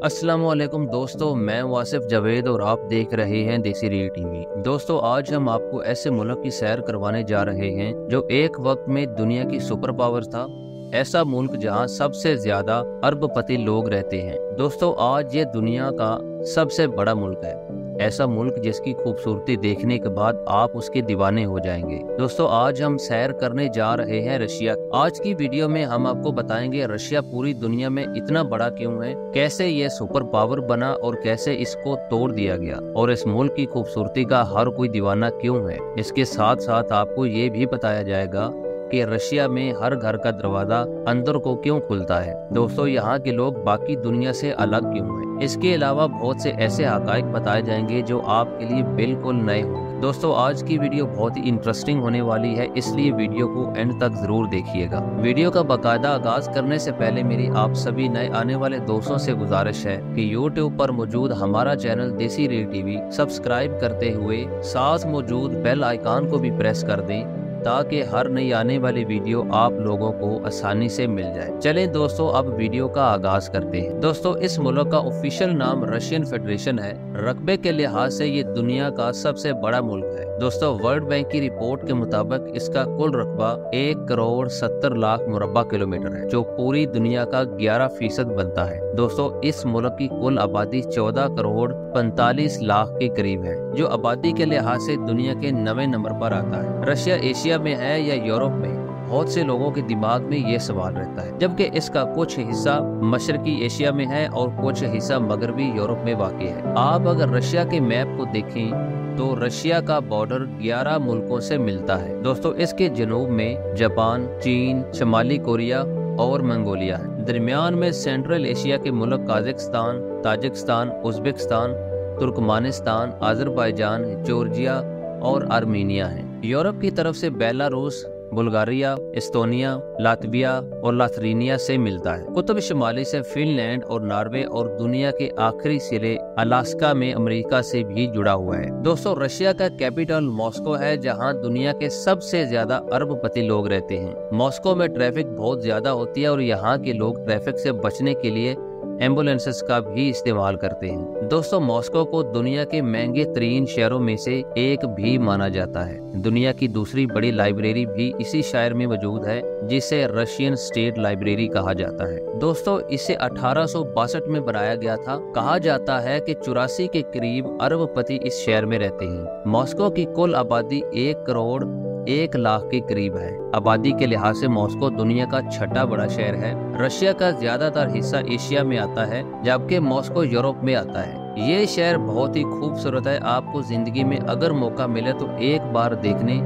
अस्सलामुअलैकुम दोस्तों, मैं वासिफ जावेद और आप देख रहे हैं देसी रील टीवी। दोस्तों, आज हम आपको ऐसे मुल्क की सैर करवाने जा रहे हैं जो एक वक्त में दुनिया की सुपर पावर था। ऐसा मुल्क जहां सबसे ज्यादा अरबपति लोग रहते हैं। दोस्तों, आज ये दुनिया का सबसे बड़ा मुल्क है। ऐसा मुल्क जिसकी खूबसूरती देखने के बाद आप उसके दीवाने हो जाएंगे। दोस्तों, आज हम सैर करने जा रहे हैं रशिया। आज की वीडियो में हम आपको बताएंगे रशिया पूरी दुनिया में इतना बड़ा क्यों है, कैसे ये सुपर पावर बना और कैसे इसको तोड़ दिया गया, और इस मुल्क की खूबसूरती का हर कोई दीवाना क्यों है। इसके साथ साथ आपको ये भी बताया जाएगा कि रशिया में हर घर का दरवाजा अंदर को क्यों खुलता है। दोस्तों, यहाँ के लोग बाकी दुनिया से अलग क्यों हैं। इसके अलावा बहुत से ऐसे हकाइक बताए जाएंगे जो आपके लिए बिल्कुल नए होंगे। दोस्तों, आज की वीडियो बहुत ही इंटरेस्टिंग होने वाली है, इसलिए वीडियो को एंड तक जरूर देखिएगा। वीडियो का बाकायदा आगाज करने से पहले मेरी आप सभी नए आने वाले दोस्तों से गुजारिश है कि YouTube पर मौजूद हमारा चैनल देसी रील टीवी सब्सक्राइब करते हुए साथ मौजूद बेल आइकॉन को भी प्रेस कर दें ताकि हर नई आने वाली वीडियो आप लोगों को आसानी से मिल जाए। चलें दोस्तों, अब वीडियो का आगाज करते हैं। दोस्तों, इस मुल्क का ऑफिशियल नाम रशियन फेडरेशन है। रकबे के लिहाज से ये दुनिया का सबसे बड़ा मुल्क है। दोस्तों, वर्ल्ड बैंक की रिपोर्ट के मुताबिक इसका कुल रकबा 1 करोड़ 70 लाख मुरब्बा किलोमीटर है, जो पूरी दुनिया का 11% बनता है। दोस्तों, इस मुल्क की कुल आबादी 14 करोड़ 45 लाख के करीब है, जो आबादी के लिहाज से दुनिया के 9वें नंबर पर आता है। रशिया एशिया में है या यूरोप में, बहुत से लोगों के दिमाग में ये सवाल रहता है, जबकि इसका कुछ हिस्सा मशरकी एशिया में है और कुछ हिस्सा मगरबी यूरोप में वाक़ है। आप अगर रशिया के मैप को देखें तो रशिया का बॉर्डर 11 मुल्कों से मिलता है। दोस्तों, इसके जनूब में जापान, चीन, शमाली कोरिया और मंगोलिया है। दरमियान में सेंट्रल एशिया के मुल्क Kazakhstan, Tajikistan, Uzbekistan, Turkmenistan, Azerbaijan, Georgia और आर्मीनिया है। यूरोप की तरफ से बेलारूस, बुल्गारिया, एस्टोनिया, लातविया और लाथरीनिया से मिलता है। कुतुब शुमाली से फिनलैंड और नॉर्वे, और दुनिया के आखिरी सिरे अलास्का में अमेरिका से भी जुड़ा हुआ है। दोस्तों, रशिया का कैपिटल मॉस्को है, जहां दुनिया के सबसे ज्यादा अरबपति लोग रहते हैं। मॉस्को में ट्रैफिक बहुत ज्यादा होती है और यहाँ के लोग ट्रैफिक से बचने के लिए एम्बुलेंसेस का भी इस्तेमाल करते हैं। दोस्तों, मॉस्को को दुनिया के महंगे तरीन शहरों में से एक भी माना जाता है। दुनिया की दूसरी बड़ी लाइब्रेरी भी इसी शहर में मौजूद है, जिसे रशियन स्टेट लाइब्रेरी कहा जाता है। दोस्तों, इसे 1862 में बनाया गया था। कहा जाता है कि 84 के करीब अरबपति इस शहर में रहते हैं। मॉस्को की कुल आबादी 1 करोड़ 1 लाख के करीब है। आबादी के लिहाज से मॉस्को दुनिया का छठा बड़ा शहर है। रशिया का ज्यादातर हिस्सा एशिया में आता है, जबकि मॉस्को यूरोप में आता है। ये शहर बहुत ही खूबसूरत है। आपको जिंदगी में अगर मौका मिले तो एक बार देखने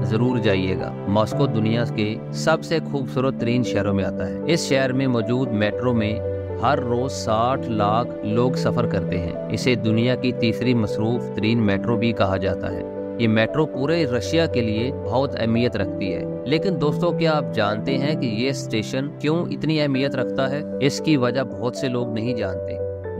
जरूर जाइएगा। मॉस्को दुनिया के सबसे खूबसूरत तरीन शहरों में आता है। इस शहर में मौजूद मेट्रो में हर रोज 60 लाख लोग सफर करते हैं। इसे दुनिया की तीसरी मसरूफ तरीन मेट्रो भी कहा जाता है। ये मेट्रो पूरे रशिया के लिए बहुत अहमियत रखती है। लेकिन दोस्तों, क्या आप जानते हैं कि ये स्टेशन क्यों इतनी अहमियत रखता है? इसकी वजह बहुत से लोग नहीं जानते।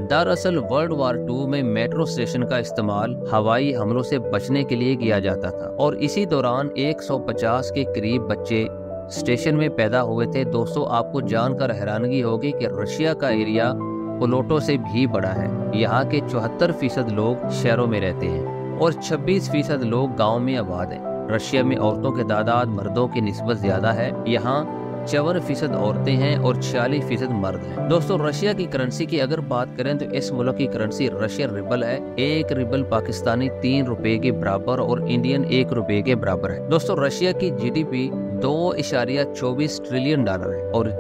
दरअसल वर्ल्ड वार 2 में मेट्रो स्टेशन का इस्तेमाल हवाई हमलों से बचने के लिए किया जाता था, और इसी दौरान 150 के करीब बच्चे स्टेशन में पैदा हुए थे। दोस्तों, आपको जानकर हैरानगी होगी कि रशिया का एरिया प्लूटो से भी बड़ा है। यहाँ के 74% लोग शहरों में रहते हैं और 26% लोग गांव में आबाद हैं। रशिया में औरतों की तादाद मर्दों की निस्बत ज्यादा है। यहाँ 54% औरतें हैं और 46% मर्द हैं। दोस्तों, रशिया की करेंसी की अगर बात करें तो इस मुल्क की करेंसी रशियन रिबल है। 1 रिबल पाकिस्तानी 3 रुपए के बराबर और इंडियन 1 रुपए के बराबर है। दोस्तों, रशिया की GDP 2.24 ट्रिलियन डॉलर है और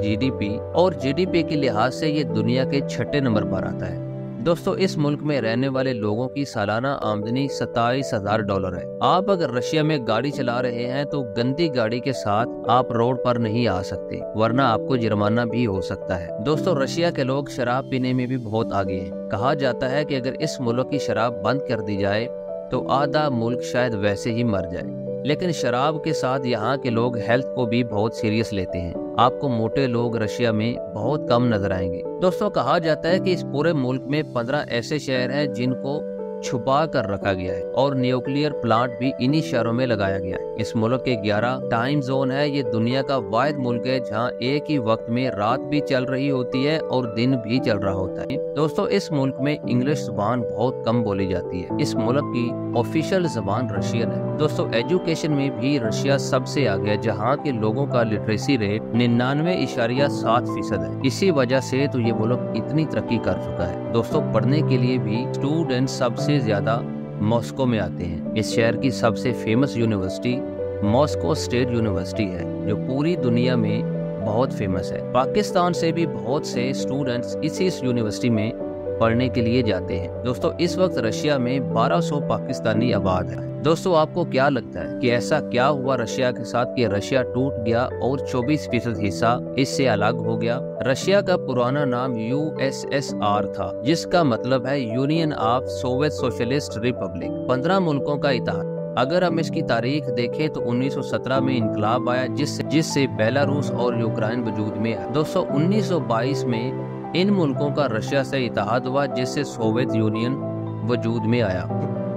GDP के लिहाज से ये दुनिया के छठे नंबर पर आता है। दोस्तों, इस मुल्क में रहने वाले लोगों की सालाना आमदनी $27,000 है। आप अगर रशिया में गाड़ी चला रहे हैं तो गंदी गाड़ी के साथ आप रोड पर नहीं आ सकते, वरना आपको जुर्माना भी हो सकता है। दोस्तों, रशिया के लोग शराब पीने में भी बहुत आगे हैं। कहा जाता है कि अगर इस मुल्क की शराब बंद कर दी जाए तो आधा मुल्क शायद वैसे ही मर जाए। लेकिन शराब के साथ यहाँ के लोग हेल्थ को भी बहुत सीरियस लेते हैं। आपको मोटे लोग रशिया में बहुत कम नजर आएंगे। दोस्तों, कहा जाता है कि इस पूरे मुल्क में 15 ऐसे शहर हैं जिनको छुपा कर रखा गया है और न्यूक्लियर प्लांट भी इन्हीं शहरों में लगाया गया है। इस मुल्क के 11 टाइम जोन है। ये दुनिया का वाहिद मुल्क है जहाँ एक ही वक्त में रात भी चल रही होती है और दिन भी चल रहा होता है। दोस्तों, इस मुल्क में इंग्लिश जुबान बहुत कम बोली जाती है। इस मुल्क की ऑफिशियल जुबान रशियन है। दोस्तों, एजुकेशन में भी रशिया सबसे आगे है, जहाँ के लोगों का लिटरेसी रेट 99.7% है। इसी वजह से तो ये मुल्क इतनी तरक्की कर चुका है। दोस्तों, पढ़ने के लिए भी स्टूडेंट सबसे ज्यादा मॉस्को में आते हैं। इस शहर की सबसे famous university Moscow state university है, जो पूरी दुनिया में बहुत फेमस है। पाकिस्तान से भी बहुत से स्टूडेंट्स इसी यूनिवर्सिटी में पढ़ने के लिए जाते हैं। दोस्तों, इस वक्त रशिया में 1200 पाकिस्तानी आबाद है। दोस्तों, आपको क्या लगता है कि ऐसा क्या हुआ रशिया के साथ कि रशिया टूट गया और 24% हिस्सा इससे अलग हो गया? रशिया का पुराना नाम USSR था, जिसका मतलब है union of Soviet socialist Republic. 15 मुल्कों का इत्तेहाद। अगर हम इसकी तारीख देखें तो 1917 में इनकलाब आया, जिससे बेलारूस और यूक्रेन वजूद में आया। दोस्तों, 1922 में इन मुल्कों का रशिया से इत्तेहाद हुआ, जिससे सोवियत यूनियन वजूद में आया।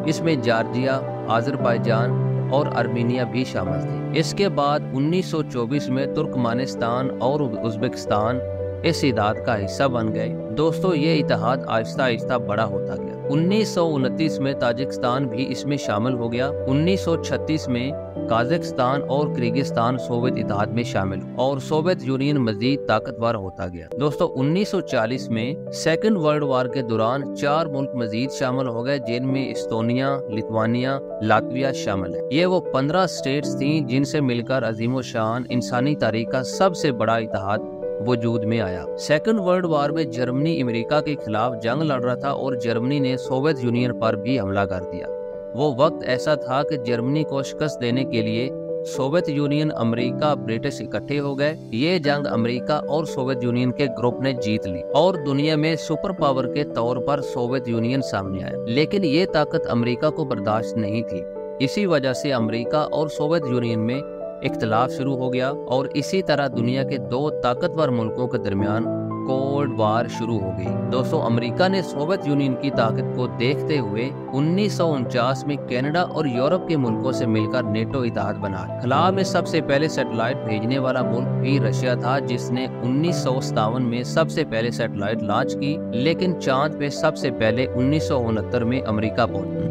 इसमें जॉर्जिया, अजरबैजान और आर्मीनिया भी शामिल थे। इसके बाद 1924 में तुर्कमानिस्तान और उज्बेकिस्तान इस इत्तेहाद का हिस्सा बन गए। दोस्तों, ये इत्तेहाद आहिस्ता आहिस्ता बड़ा होता गया। 1929 में ताजिकिस्तान भी इसमें शामिल हो गया। 1936 में काजाकिस्तान और किर्गिस्तान सोवियत इत्तेहाद में शामिल और सोवियत यूनियन मजीद ताकतवर होता गया। दोस्तों, 1940 में सेकेंड वर्ल्ड वार के दौरान 4 मुल्क मजीद शामिल हो गए, जिनमें एस्टोनिया, लिथुआनिया, लातविया शामिल है। ये वो 15 स्टेट्स थी जिनसे मिलकर अजीमो शान इंसानी तारीख का सबसे बड़ा इत्तेहाद वजूद में आया। सेकेंड वर्ल्ड वार में जर्मनी अमेरिका के खिलाफ जंग लड़ रहा था और जर्मनी ने सोवियत यूनियन पर भी हमला कर दिया। वो वक्त ऐसा था कि जर्मनी को शिकस्त देने के लिए सोवियत यूनियन, अमेरिका, ब्रिटिश इकट्ठे हो गए। ये जंग अमेरिका और सोवियत यूनियन के ग्रुप ने जीत ली और दुनिया में सुपर पावर के तौर पर सोवियत यूनियन सामने आया। लेकिन ये ताकत अमेरिका को बर्दाश्त नहीं थी। इसी वजह से अमेरिका और सोवियत यूनियन में इख्तिलाफ शुरू हो गया और इसी तरह दुनिया के 2 ताकतवर मुल्कों के दरमियान कोल्ड वार शुरू हो गई। दोस्तों, अमेरिका ने सोवियत यूनियन की ताकत को देखते हुए 1949 में कनाडा और यूरोप के मुल्कों से मिलकर नेटो इत्तेहाद बना। खला में सबसे पहले सैटेलाइट भेजने वाला मुल्क भी रशिया था, जिसने 1957 में सबसे पहले सैटेलाइट लॉन्च की। लेकिन चांद पे सबसे पहले 1969 में अमेरिका पहुंचा।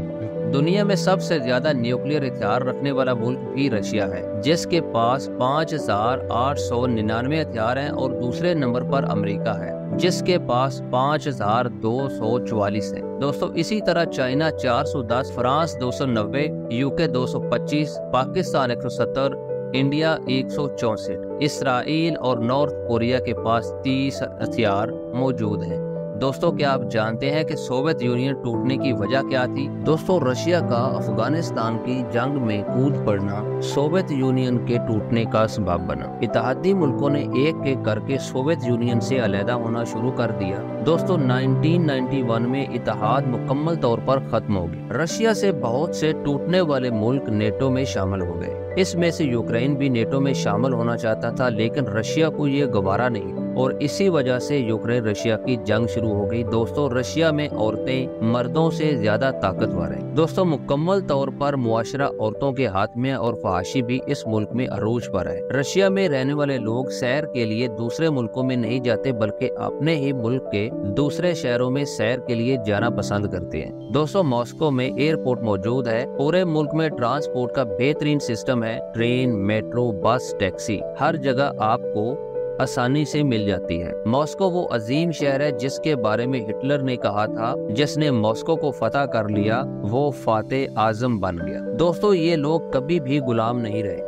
दुनिया में सबसे ज्यादा न्यूक्लियर हथियार रखने वाला मुल्क भी रशिया है, जिसके पास 5899 हथियार हैं और दूसरे नंबर पर अमेरिका है, जिसके पास 5244 है। दोस्तों, इसी तरह China 410, France 290, UK 225, Pakistan 170, India 164, Israel और नॉर्थ कोरिया के पास 30 हथियार मौजूद हैं। दोस्तों, क्या आप जानते हैं कि सोवियत यूनियन टूटने की वजह क्या थी? दोस्तों, रशिया का अफगानिस्तान की जंग में कूद पड़ना सोवियत यूनियन के टूटने का सबब बना। इत्तेहादी मुल्कों ने एक एक करके सोवियत यूनियन से अलहदा होना शुरू कर दिया। दोस्तों, 1991 में इत्तेहाद मुकम्मल तौर पर खत्म हो गया। रशिया से बहुत से टूटने वाले मुल्क नेटो में शामिल हो गए। इसमें से यूक्रेन भी नेटो में शामिल होना चाहता था, लेकिन रशिया को ये गवारा नहीं और इसी वजह से यूक्रेन रशिया की जंग शुरू हो गई। दोस्तों, रशिया में औरतें मर्दों से ज्यादा ताकतवर हैं। दोस्तों, मुकम्मल तौर पर मुआशरा औरतों के हाथ में और फहाशी भी इस मुल्क में अरूज पर है। रशिया में रहने वाले लोग सैर के लिए दूसरे मुल्कों में नहीं जाते, बल्कि अपने ही मुल्क के दूसरे शहरों में सैर के लिए जाना पसंद करते हैं। दोस्तों, मॉस्को में एयरपोर्ट मौजूद है। पूरे मुल्क में ट्रांसपोर्ट का बेहतरीन सिस्टम है। ट्रेन, मेट्रो, बस, टैक्सी हर जगह आपको आसानी से मिल जाती है। मॉस्को वो अजीम शहर है जिसके बारे में हिटलर ने कहा था, जिसने मॉस्को को फतह कर लिया वो फातेह आजम बन गया। दोस्तों, ये लोग कभी भी गुलाम नहीं रहे।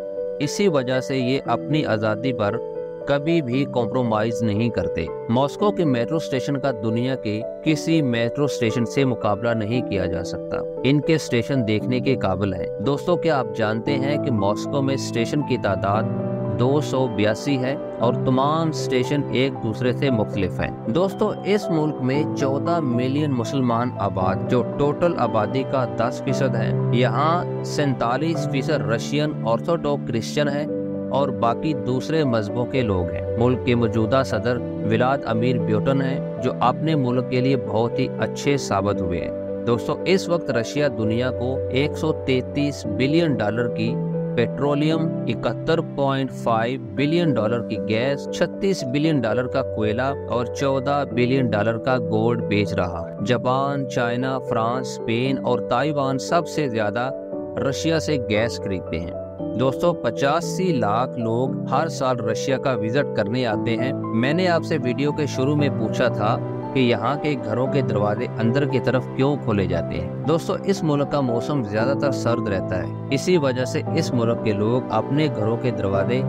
इसी वजह से ये अपनी आज़ादी पर कभी भी कॉम्प्रोमाइज नहीं करते। मॉस्को के मेट्रो स्टेशन का दुनिया के किसी मेट्रो स्टेशन से मुकाबला नहीं किया जा सकता। इनके स्टेशन देखने के काबिल हैं। दोस्तों, क्या आप जानते हैं कि मॉस्को में स्टेशन की तादाद 282 है और तमाम स्टेशन एक दूसरे से मुख्तलिफ हैं। दोस्तों, इस मुल्क में 14 मिलियन मुसलमान आबाद, जो टोटल आबादी का 10% है। यहाँ 47% रशियन ऑर्थोडॉक्स क्रिश्चियन है और बाकी दूसरे मजहबों के लोग हैं। मुल्क के मौजूदा सदर व्लादिमीर पुतिन हैं, जो अपने मुल्क के लिए बहुत ही अच्छे साबित हुए हैं। दोस्तों इस वक्त रशिया दुनिया को 133 बिलियन डॉलर की पेट्रोलियम, 71.5 बिलियन डॉलर की गैस, 36 बिलियन डॉलर का कोयला और 14 बिलियन डॉलर का गोल्ड बेच रहा है। जापान, चाइना, फ्रांस, स्पेन और ताइवान सबसे ज्यादा रशिया से गैस खरीदते हैं। दोस्तों 85 लाख लोग हर साल रशिया का विजिट करने आते हैं। मैंने आपसे वीडियो के शुरू में पूछा था कि यहाँ के घरों के दरवाजे अंदर की तरफ क्यों खोले जाते हैं। दोस्तों इस मुल्क का मौसम ज्यादातर सर्द रहता है, इसी वजह से इस मुल्क के लोग अपने घरों के दरवाजे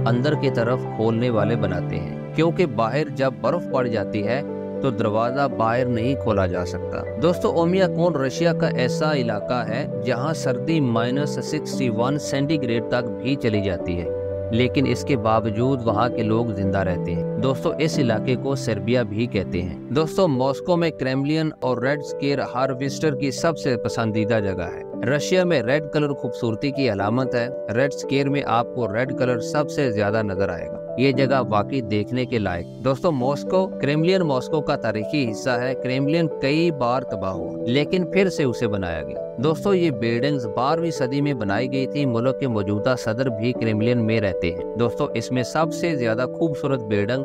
अंदर की तरफ खोलने वाले बनाते हैं, क्योंकि बाहर जब बर्फ पड़ जाती है तो दरवाजा बाहर नहीं खोला जा सकता। दोस्तों ओमियाकोन रशिया का ऐसा इलाका है जहाँ सर्दी -61 सेंटीग्रेड तक भी चली जाती है, लेकिन इसके बावजूद वहाँ के लोग जिंदा रहते हैं। दोस्तों इस इलाके को सर्बिया भी कहते हैं। दोस्तों मॉस्को में क्रेमलिन और रेड स्क्वेयर हर विजिटर की सबसे पसंदीदा जगह है। रशिया में रेड कलर खूबसूरती की अलामत है। रेड स्क्वेयर में आपको रेड कलर सबसे ज्यादा नजर आएगा। ये जगह वाकई देखने के लायक। दोस्तों मॉस्को क्रेमलिन मॉस्को का तारीखी हिस्सा है। क्रेमलिन कई बार तबाह हुआ, लेकिन फिर से उसे बनाया गया। दोस्तों ये बिल्डिंग्स 12वीं सदी में बनाई गई थी। मुल्क के मौजूदा सदर भी क्रेमलिन में रहते हैं। दोस्तों इसमें सबसे ज्यादा खूबसूरत बिल्डिंग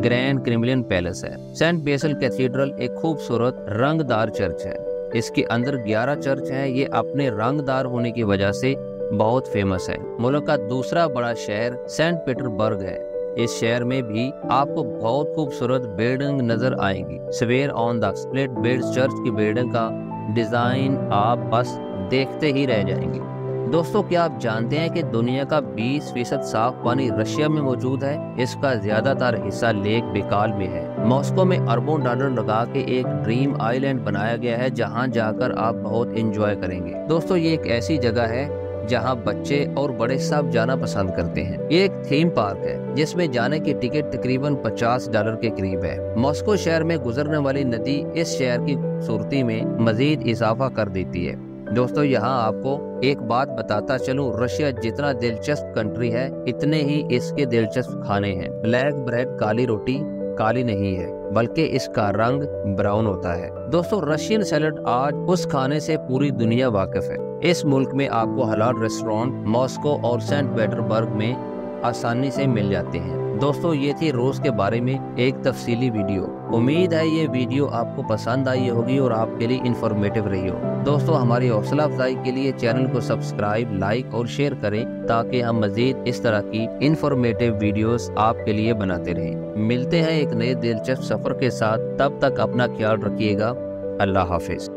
ग्रैंड क्रेमलिन पैलेस है। सेंट बेसिल कैथीड्रल एक खूबसूरत रंगदार चर्च है। इसके अंदर 11 चर्च हैं। ये अपने रंगदार होने की वजह से बहुत फेमस है। मुल्क का दूसरा बड़ा शहर सेंट पीटर्सबर्ग है। इस शहर में भी आपको बहुत खूबसूरत बिल्डिंग नजर आएंगी। Swear on the split beds church की बिल्डिंग का डिजाइन आप बस देखते ही रह जाएंगे। दोस्तों क्या आप जानते हैं कि दुनिया का 20% साफ पानी रशिया में मौजूद है। इसका ज्यादातर हिस्सा लेक बेकाल में है। मॉस्को में अरबों डॉलर लगा के एक ड्रीम आइलैंड बनाया गया है, जहां जाकर आप बहुत एंजॉय करेंगे। दोस्तों ये एक ऐसी जगह है जहां बच्चे और बड़े सब जाना पसंद करते हैं। ये एक थीम पार्क है जिसमें जाने की टिकट तकरीबन $50 के करीब है। मॉस्को शहर में गुजरने वाली नदी इस शहर की खूबसूरती में मजीद इजाफा कर देती है। दोस्तों यहाँ आपको एक बात बताता चलूं, रशिया जितना दिलचस्प कंट्री है इतने ही इसके दिलचस्प खाने हैं। ब्लैक ब्रेड काली रोटी काली नहीं है, बल्कि इसका रंग ब्राउन होता है। दोस्तों रशियन सैलड आज उस खाने से पूरी दुनिया वाकिफ है। इस मुल्क में आपको हलाल रेस्टोरेंट मॉस्को और सेंट पीटर्सबर्ग में आसानी से मिल जाते हैं। दोस्तों ये थी रोज के बारे में एक तफसीली वीडियो। उम्मीद है ये वीडियो आपको पसंद आई होगी और आपके लिए इंफॉर्मेटिव रही हो। दोस्तों हमारी हौसला अफजाई के लिए चैनल को सब्सक्राइब, लाइक और शेयर करें ताकि हम मजीद इस तरह की इंफॉर्मेटिव वीडियोस आपके लिए बनाते रहें। मिलते हैं एक नए दिलचस्प सफर के साथ, तब तक अपना ख्याल रखिएगा। अल्लाह हाफिज।